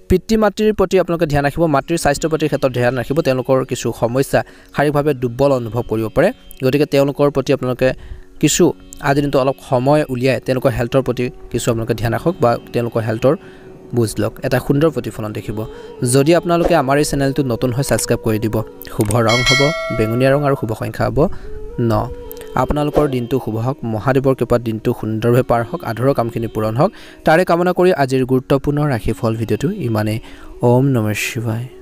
পিতৃ মাতৃৰ প্ৰতি আপোনালোকে ধ্যান ৰাখিব মাতৃৰ স্বাস্থ্যৰ প্ৰতি ক্ষেত্ৰত ধ্যান ৰাখিব তেওঁলোকৰ কিছু সমস্যা শাৰীৰিকভাৱে দুৰ্বল অনুভৱ কৰিব পাৰে গতিকে তেওঁলোকৰ প্ৰতি আপোনালোকে কিছু আজিৰ দিনটো অলপ সময় উলিয়াই তেওঁলোকৰ হেল্থৰ প্ৰতি কিছু আপোনালোকে ধ্যান ৰাখক বা তেওঁলোকৰ হেল্থৰ বুজ লওক এটা সুন্দৰ প্ৰতিফলন দেখিব যদি আপোনালোকে আমাৰ এই চেনেলটো নতুন হৈ সাবস্ক্ৰাইব কৰি দিব শুভ ৰং হ'ব বেঙুনীয়া ৰং আৰু শুভ সংখ্যা হ'ব 9 আপোনালোকৰ দিনটো শুভ হওক মহাদেৱৰ কৃপাত দিনটো সুন্দৰভাৱে পাৰ হওক আধৰুৱা কামখিনি পূৰণ হওক তাৰে কামনা কৰি আজিৰ গুৰুত্বপূৰ্ণ ৰাশিফল ভিডিঅ'টো ইমানে ওম নমঃ শিৱায়